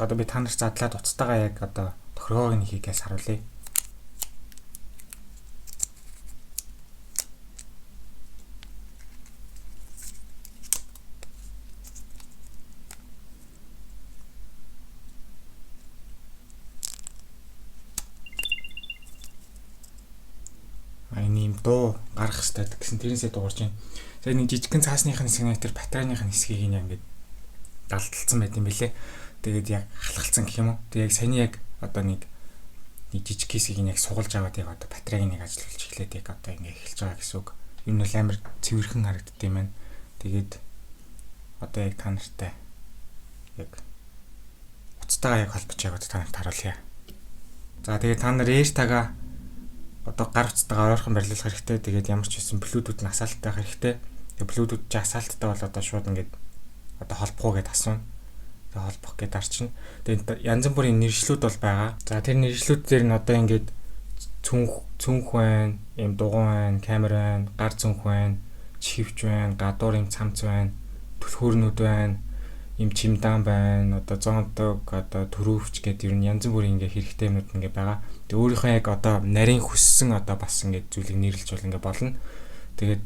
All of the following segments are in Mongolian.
Одоо би та нарт задлаад уцтайгаа яг одоо тохиргоог нь хийгээс харуулъя. Энэ юм дуу гарах хэрэгтэй гэсэн тэрнээсээ дуурж байна. За нэг жижигхэн цаасныхын хэсэг тэр батарейных нь хэсгийг нь ингээд далдалсан байт юм билэ. Тэгээд яг халахалцсан гэх юм уу. Тэгээд яг саяны яг одоо нэг жижиг хэсгийг яг сугалж аваад яг одоо батарейг нэг ажиллуулж эхлээд яг одоо ингээд эхэлж байгаа гэсэн үг. Энэ нь амар цэвэрхэн харагддаг юм байна. Тэгээд одоо яг та нартай яг уцтайгаа яг холбож яг одоо та нарт харуулъя. За тэгээд та нар AirTag-а одоо гар утастайгаа ойрхон барилуулах хэрэгтэй. Тэгээд ямар ч байсан Bluetooth-ны асаалттай байх хэрэгтэй. Тэгээд Bluetooth-ийн асаалттай бол одоо шууд ингээд одоо холбох уу гэдээ асууна. Тэгээд холбох гэдээ арчна. Тэгээд янз бүрийн нэршлүүд бол байгаа. За тэр нэршлүүд дээр нь одоо ингээд цүнх байна, юм дугуй байна, камер байна, гар цүнх байна, чихвч байна, гадуур юм цамц байна, түлхүүрнүүд байна, юм чимдан байна, одоо зонтог, одоо төрөвч гэдэг ер нь янз бүрийн ингээ хэрэгтэй юмнууд ингээ байгаа. Тэгээ өөрийнхөө яг одоо нарийн хүссэн одоо бас ингээ зүйлийг нэрлэж бол ингээ болно. Тэгээд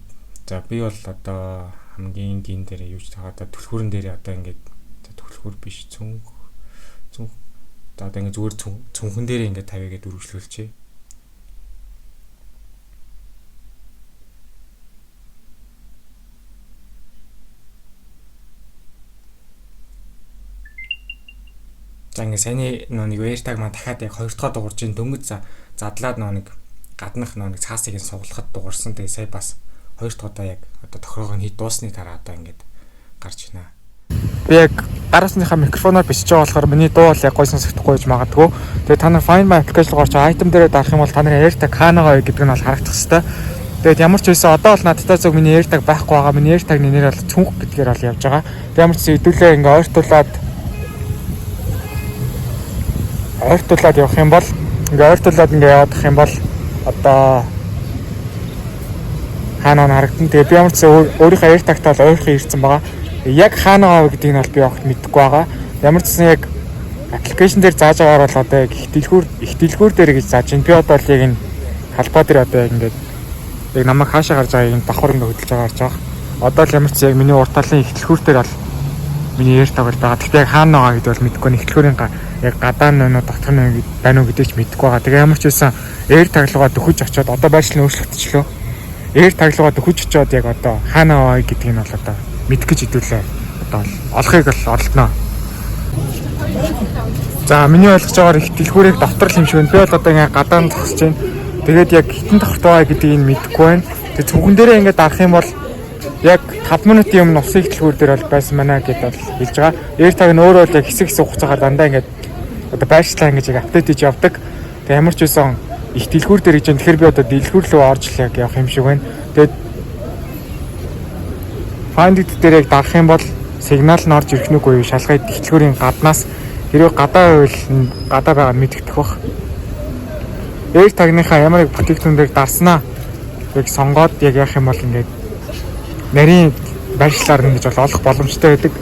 за би бол одоо хамгийн гин дээр юуж байгаа одоо түлхүүрэн дээр одоо ингээ түлхүүр биш цүнх одоо ингээ зүгээр цүнхэн дээр ингээ тавья гэдээ үргэлжлүүлчихье. За ингээ саяны нэг AirTag маань дахиад яг 2 дахь дуурж ин дөнгөж задлаад нэг гаднах нэг цаасыг нь сугалахад дуурсан. Тэгээ сая бас 2 дахь удаа яг одоо тохиргоог нь хий дуусны дараа одоо ингээд гарч байна. Би яг гар усныхаа микрофоноор бичиж байгаа болохоор миний дуу бол яг гой сонсогдохгүй гэж магадгүй. Тэгээ та нар Find My application орж item дээр дарах юм бол та нарын AirTag хаанаа вэ гэдэг нь бол харагдах хэрэгтэй. Тэгээд ямар ч байсан одоо бол надтай зөв миний AirTag байхгүй байгаа. Миний AirTag-ны нэр бол цүнх гэдгээр бол явж байгаа. Тэгээд ямар ч хэдүүлээ ингээ ойртуулад явах юм бол ингээ ойртуулад ингээ явах юм бол одоо хаанаа харагдана. Тэгээ би ямар ч өөрийнхөө AirTag-тай бол ойрхон ирсэн байгаа. Яг хаанаа гэдгийг нь бол би огт мэдэхгүй байгаа. Ямар ч гэсэн яг аппликейшн дээр зааж байгаагаар бол одоо яг их дэлгүүр дээр гэж зааж байна. Би одоо л яг энэ халбаа дээр одоо яг ингээд яг намайг хаашаа гарч байгааг энэ давхар ингээ хөдөлж байгаа харж байгаа. Одоо л ямар ч яг миний урт талын их дэлгүүр дээр бол миний AirTag бол байгаа. Гэхдээ яг хаана байгаа гэдээ бол мэдэхгүй. Их дэлгүүрийн яг гадаа нь дотор нь байна уу гэдгийг ч мэдэхгүй байгаа. Тэгээ ямар ч байсан AirTag руугаа дөхөж очиод одоо байршил нь өөрчлөгдөжлөө. AirTag руугаа дөхөж очиод яг одоо хаана байгаа гэдгийг нь бол одоо мэдэх гэж хэдүүлээ. Одоо олохыг бол олдноо. За миний ойлгож байгаагаар их дэлгүүрийг дотор л юм шиг байна. Би бол одоо ингээ гадаа нь зогсож байна. Тэгээд яг хитэн давхарт байгаа гэдгийг нь мэдэхгүй байна. Тэгээд цүнхэн дээрээ ингээ дарах юм бол яг 5 минутын өмнө усын дэлгүүр дээр бол байсан мана гэдээ бол хэлж байгаа. AirTag нь өөрөө бол яг хэсэг хугацаагаар дандаа ингээ одоо байршлаа ингэж яг апдейт хийж явдаг. Тэгээ ямар ч байсан их дэлгүүр дээр гэж юм. Тэгэхээр би одоо дэлгүүр рүү орж л яг явах юм шиг байна. Тэгээд Find It дээр яг дарах юм бол сигнал нь орж ирэх нүггүй шалгая дэлгүүрийн гаднаас хэрвээ гадаа байвал гадаа байгаа мэдэгдэх бах. AirTag-ныхаа ямар нэг бүтээгдэхүүн дээр дарснаа яг сонгоод яг явах юм бол ингээд нарийн байршлаар ингэж бол олох боломжтой байдаг.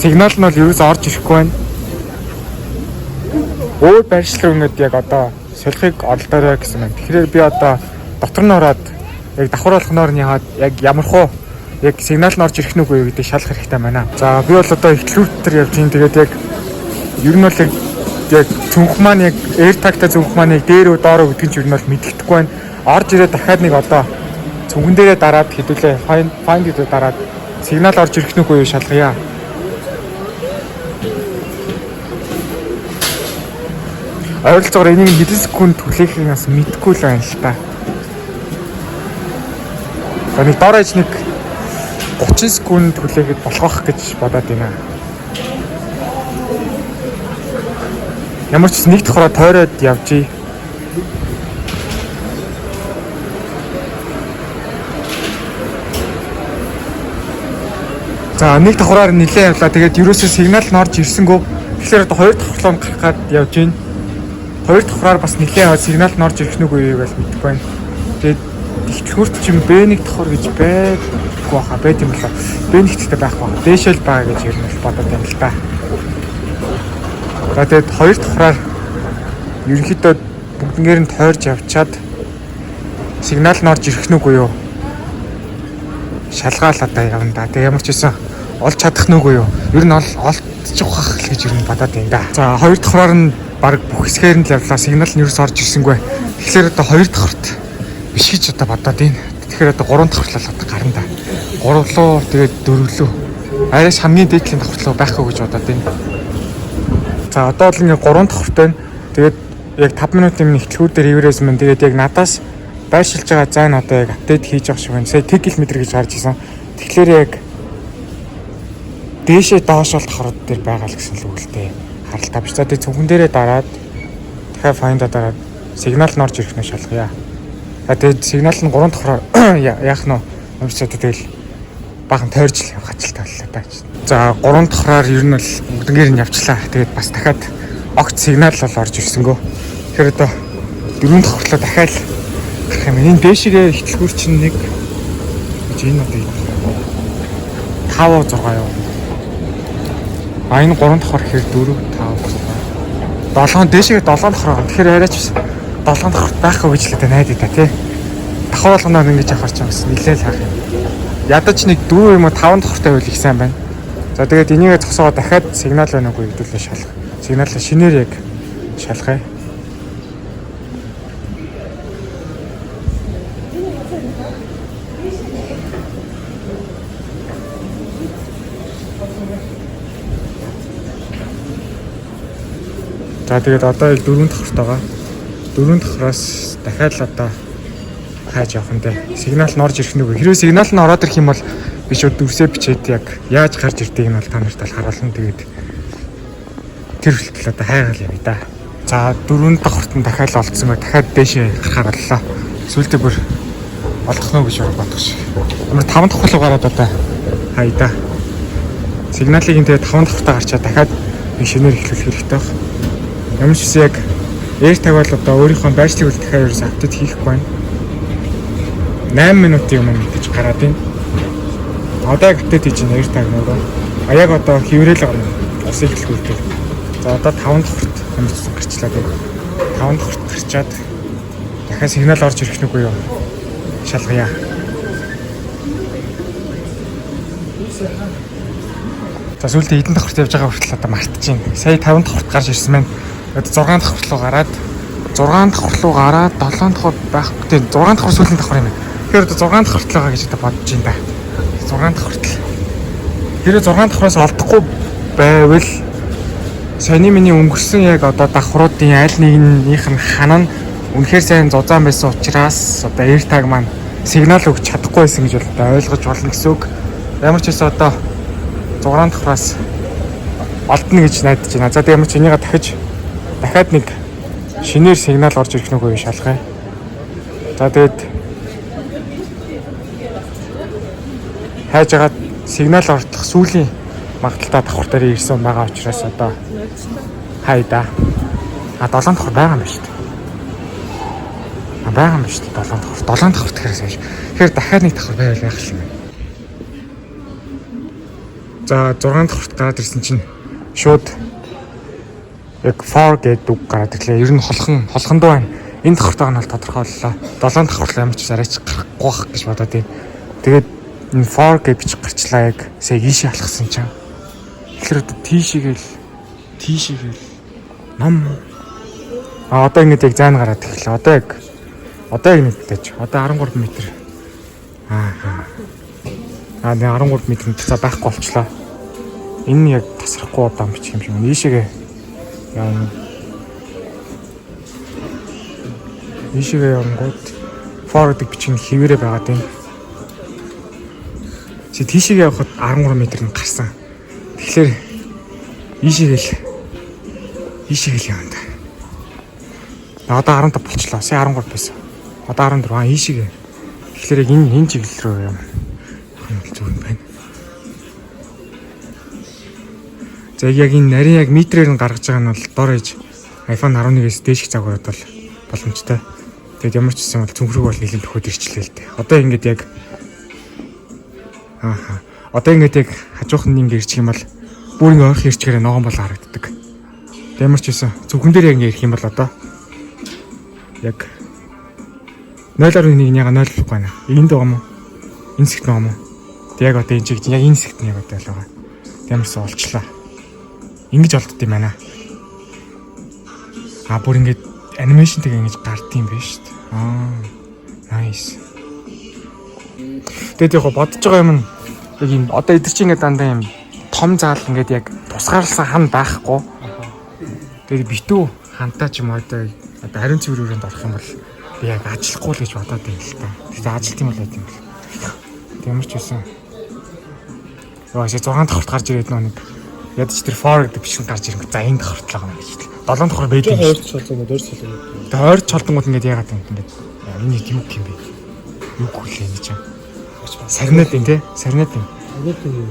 Сигнал нь бол ерөөсөө орж ирэхгүй байна. Өөр байршил руу ингэж яг одоо солихыг олдоорой гэсэн юм. Тэгэхээр би одоо дотор нь ороод яг давхар болгоноор нь яагаад яг ямархуу яг сигнал нь орж ирэх нүггүй гэдэг шалах хэрэгтэй байна. За би бол одоо их дэлгүүр дээр явж байна. Тэгээд яг ер нь бол яг цүнх маань яг AirTag-тай цүнх маань яг дээр үү доор үү гэдэг нь ер нь бол мэддэхгүй байна. Орж ирээд дахиад нэг одоо цүнхэн дээрээ дараад хэдүүлээ Find It дараад сигнал орж ирэх нүггүй шалгая. Ойролцоогоор энийг хэдэн секунд хүлээхийг бас мэдэхгүй л байна л та. Нэг дор аж нэг 30 секунд хүлээхэд болох гэж бодоод байна. Ямар ч нэг давхраа тойроод явжий. За нэг давхраар нилээ явлаа. Тэгээд ерөөсөө сигнал нь орж ирсэнгөө. Тэгэхээр одоо хоёр давхрлоо гарах гад явж байна. Хоёр давхраар бас нилээ аваад сигнал нь орж ирэх нүг үеийг бол мэдэхгүй байна. Тэгээд ихтгэхүрт чинь Б1 давхар гэж байдаггүй хаа байт юм болоо. Б1 гэхдээ байх байна. Дээшэл байгаа гэж ер нь бодоод байна л та. За тэгээд хоёр давхраар ерөнхийдөө бүгднгээр нь тойрж явчаад сигнал нь орж ирэх нүг үү? Шалгаалаад явна да. Тэг ямар ч байсан олж чадах нүг үү? Ер нь олдчих واخ л гэж ер нь бодоод байна да. За хоёр давхраар нь баг бүх хэсгээр нь л явлаа. Сигнал нь ерөөс орж ирсэнгүй. Тэгэхээр одоо хоёр давхарт биш гэж одоо бодоод байна. Тэгэхээр одоо гурван давхарлал одоо гарна да. Гурвлуу тэгээд дөрвлөө. Арайш хамгийн дээдлийн давхарлуу байх уу гэж бодоод байна. За одоо л ингээ гурван давхарт байна. Тэгээд яг 5 минутын өмнө ихтлгүүр дээр ивэрээс мэн тэгээд яг надаас байшилж байгаа зайн одоо яг апдейт хийж явах шиг байна. Сая 1 км гэж гарч исэн. Тэгэхээр яг дээшээ доош бол давхрууд дээр байгаа л гэсэн л үгэлтэй. Харалтаа биш. За тэгээд цүнхэн дээрээ дараад дахиад find-а дараад сигнал нь орж ирэх нь шалгая. За тэгээд сигнал нь 3 давхраар яах нь өмсөд тэгэл бахан тойрж л явах ажилтай боллоо даа. За 3 давхраар ер нь л бүгднгээр нь явчлаа. Тэгээд бас дахиад огт сигнал бол орж ирсэнгөө. Тэгэхээр одоо 4 давхарлаа дахиад гарах юм. Энэ дээшгээ ихтлгүүр чинь нэг энэ одоо 5 6 яа. Энэ 3 давхар гэхээр 4 5 6 7 дээшгээ 7 давхар. Тэгэхээр арайч 7 давхар байхгүй гэж л одоо найдаа та тий. Давхар болгоноор ингэж авахар ч юм бас нилээл хаах юм. Ядаж нэг 4 юм уу 5 давхартай байл их сайн байна. За тэгээд энийгээ зогсоогоо дахиад сигнал байна уугүй хэдүүлээ шалгах. Сигнал шинээр яг шалгая. За тэгээд одоо яг 4 давхарт байгаа. 4 давхраас дахиад л одоо хайж явах юм дээ. Сигнал нь орж ирэх нүг. Хэрвээ сигнал нь ороод ирэх юм бол би шууд дүрсээ бичээд яг яаж гарч ирдгийг нь бол та нарт харуулна. Тэгээд тэр хүртэл одоо хайгаал явъя да. За 4 давхарт нь дахиад олдсон бай. Дахиад дээшээ гарахаар боллоо. Сүүлдээ бүр олох нь гэж боддог шиг. Ямар 5 давхар руу гараад одоо хай да. Сигналыг энэ тэгээд 5 давхартаа гарчаад дахиад шинээр эхлүүлэх хэрэгтэй байна. Ямар ч гэсэн яг AirTag бол одоо өөрийнхөө байршлыг үл дахиад ерөөс апдейт хийхгүй байна. 8 минутын өмнө гэж гараад байна. Одоо яг апдейт хийж байна AirTag нөгөө. Яг одоо хэврээл гарна. Ус ихлгүүлдэг. За одоо 5 давхарт амьдсан гарчлаа тийм. 5 давхарт гарчаад дахиад сигнал орж ирэх нүг үү? Шалгая. За сүүлдээ хэдэн давхарт явж байгаа хүртэл одоо мартчихээн. Сая 5 давхарт гарч ирсэн маань 6 давхар руу гараад 7 давхар байхгүй тийм 6 давхар сүүлийн давхар юм. Тэгэхээр одоо 6 давхарт л байгаа гэж одоо бодож байна да. 6 давхарт л. Тэр 6 давхараас олдохгүй байвал саяны миний өнгөрсөн яг одоо давхруудын аль нэгнийх нь ханаа үнэхээр сайн зузаан байсан учраас одоо AirTag маань сигнал өгч чадахгүй байсан гэж одоо ойлгож болно гэсэн үг. Ямар ч байсан одоо 6 давхраас олдно гэж найдаж байна. За тэгээд ямар ч энийгээ дахиад нэг шинээр сигнал орж ирэх нүг үү шалгая. За тэгээд хайж байгаа сигнал ордох сүүлийн магадaltaй давхар дээр ирсэн байгаа учраас одоо хайда. 7 давхар байгаа юм шүү дээ. Байгаа юм шүү дээ 7 давхар. 7 давхар тэгэхээр сайн. Тэгэхээр дахиад нэг давхар байвал байх юм. За 6 давхарт гараад ирсэн чинь шууд яг 4 гэдэг үг гараад ирлээ. Ер нь холхон дуу байна. Энэ давхартайг нь бол тодорхойллоо. 7 давхар ямар ч арайч гарахгүй байх гэж бодоод байна. Тэгээд энэ 4 гэж бичих гарчлаа яг сая ийшээ алхсан чинь. Тэгэхээр одоо тийшээгээл ном. Одоо ингэж яг зайн гараад ирлээ. Одоо яг нэг тааж. Одоо 13 м. Нэг 13 м цаа байхгүй болчлоо. Энэ яг тасрахгүй удаан бичих юм шиг. Ийшээгээ яа. Ийшээгээ явангууд for гэдэг бичин хэвээрээ байгаад байна. Чи тийшээгээ явахад 13 м нь гарсан. Тэгэхээр ийшээгээл явна. Одоо 15 болчлоо. Сая 13 байсан. Одоо 14. Ийшээгээ. Тэгэхээр яг энэ чиглэл рүү юм. Зүг юм байна. За яг энэ нарийн яг метрээр нь гаргаж байгаа нь бол дор ээж iPhone 11-ээс дээшх загварууд бол боломжтой. Тэгэд ямар ч гэсэн бол цүнхрэг бол нэлээд төхөд ирчлээ л дээ. Одоо ингээд яг одоо ингээд яг хажуухан нь ингээд ирчих юм бол бүр ингээд ойрхон ирчихээр ногоон бол харагддаг. Ямар ч гэсэн зөвхөн дээр яг ингээд ирэх юм бол одоо яг 0.1-ийн яг 0 болохгүй байна. Энд байгаа юм уу? Энэ хэсэгт байгаа юм уу? Тэг яг одоо энэ чиг яг энэ хэсэгт нь яг одоо л байгаа. Ямарсан олчлаа. Ингэж олдд юм байна. Бүр ингэж анимашнтэйгээ ингэж гардыг юм байна шүү дээ. Nice. Тэгээд яг бодож байгаа юм нь яг юм одоо эдгэр чинь ингэ дандаа юм том заал ингэж яг тусгаарласан хан байхгүй. Тэгээд битүү хантаа ч юм одоо ариун цэвэр өрөөнд орох юм бол би яг ажиллахгүй л гэж бодоод байна л та. Тэгээд ажилт юм бол байт юм бол. Ямар ч байсан. Яашаа 6 давхарт гарч ирээд нэг ядч тэр for гэдэг бичин гарч ирэнгүү. За энэ давхартлаа юм гэж. 7 давхар байдаг. Хойрч цолгоо дөрс цолгоо. Тэгээд хойрч цолгонгууд ингээд яагаад юм ингээд энэ юу юм бэ? Юу хүлээ гэж юм. Сарнаад юм те. Сарнаад юм.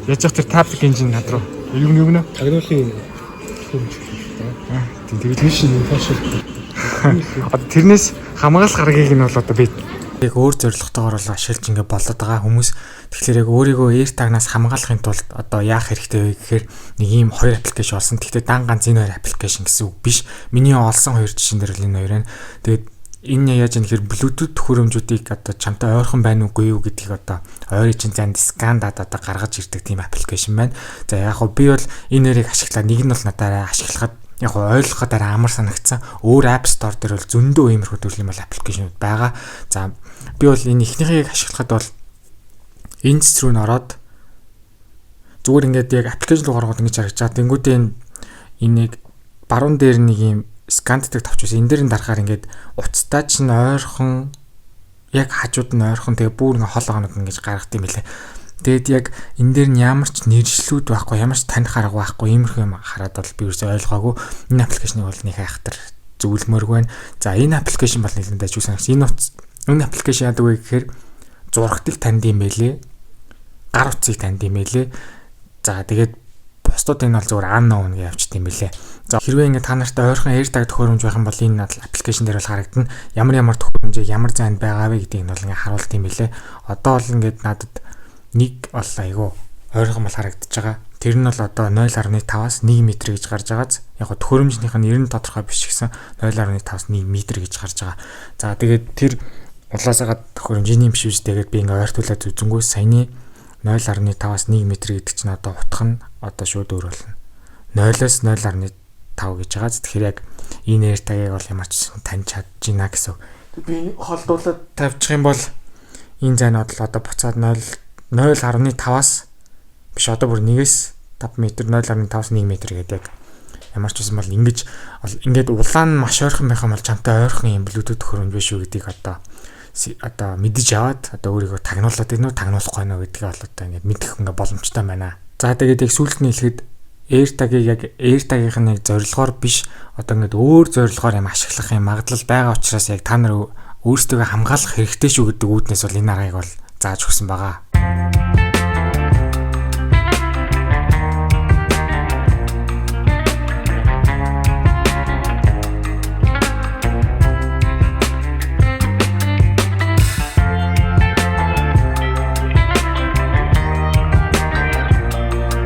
Яаж яг тэр таблик engine над руу. Юу нэ? Тагнуулын тэгээд вишн фашил. Одоо тэрнээс хамгаалах гарагийг нь бол одоо би яг өөр зорилготойгоор бол ашиглаж ингэ болоод байгаа хүмүүс. Тэгэхээр яг өөрийгөө AirTag-наас хамгаалахын тулд одоо яах хэрэгтэй вэ гэхээр нэг ийм хоёр аппликейшн олсон. Гэхдээ дан ганц энэ хоёр аппликейшн гэсэн үг биш. Миний олсон хоёр жишээн дээр л энэ хоёр байна. Тэгээд энэ яаж юм гэхээр Bluetooth төхөөрөмжүүдийг одоо чамтай ойрхон байна уугүй юу гэдгийг одоо ойрын чинь занд скан дата одоо гаргаж ирдэг тийм аппликейшн байна. За яг хөө би бол энэ нэрийг ашиглаад нэг нь бол надаараа ашиглахад яг ойлгоход арай амар санагдсан. Өөр App Store дээр бол зөндөө иймэрхүү төрлийн мал аппликейшнуд байгаа. За би бол энэ ихнийхийг ашиглахад бол энэ цэц рүү н ороод зүгээр ингээд яг аппликейшн руу гаргаад ингэж харагдаж байгаа. Тэнгүүдээ энийг баруун дээр нэг юм сканддаг тавчсан. Энэ дээр нь дарахаар ингээд уцтай ч н ойрхон яг хажууд нь ойрхон тэгээ бүр нэг хол гоног ингэж гаргах юм билээ. Тэгэд яг энэ дээр нь ямар ч нэршлүүд байхгүй, ямар ч таних арга байхгүй, иймэрхүү юм хараад бол би үрсээ ойлгоогүй. Энэ аппликейшнийг бол нэг хайхтар зөвлөмөргүй байна. За энэ аппликейшн бол нэлээд дайжгүй санагч. Энэ аппликейшн яадаг вэ гэхээр зурагтыг танд юм байлээ. Гар утсыг танд юм байлээ. За тэгээд бусдууд энэ бол зүгээр unknown гэж явчихд юм байлээ. За хэрвээ ингэ та нартай ойрхон AirTag төхөөрөмж байх юм бол энэ аппликейшн дээр бол харагдана. Ямар төхөөрөмжийг ямар зайд байгаа вэ гэдгийг нь бол ингэ харуулт юм байлээ. Одоо бол ингээд надад нэг бол айгу ойрхон мал харагдаж байгаа. Тэр нь бол одоо 0.5-аас 1 м гэж гарч байгааз. Яг го төхөөрөмжнийх нь 90 тодорхой биш гэсэн 0.5-аас 1 м гэж гарч байгаа. За тэгээд тэр улаасаагаад төхөөрөмжийн биш үү тэгээд би ингээ ойртуулаад үзэнгүү саяны 0.5-аас 1 м гэдэг чинь одоо утга нь одоо шууд өөр болно. 0-оос 0.5 гэж байгаа. Тэгэхээр яг энэ AirTag-ыг бол ямар ч таньж чадж байна гэсэн. Би холдуулаад тавьчих юм бол энэ зайнууд л одоо буцаад 0.5-аас биш одоо бүр 1-ээс 5 м 0.5-аас 1 м гэдэг яг ямар ч юм бол ингээд улаан нь маш ойрхон байх юм бол чамтай ойрхон юм Bluetooth төхөөрөмж биш үү гэдгийг одоо мэдэж аваад одоо өөрийгөө тагнуулаад байна уу тагнуулахгүй байна уу гэдгийг бол одоо ингээд мэдэх ингээ боломжтой байна. За тэгээд яг сүүлд нь хэлэхэд AirTag-ыг яг AirTag-ийн нэг зорилгоор биш одоо ингээд өөр зорилгоор юм ашиглах юм магадлал байгаа учраас яг та нар өөрсдөө хамгаалах хэрэгтэй шүү гэдэг үүднээс бол энэ аргыг бол зааж өгсөн байгаа.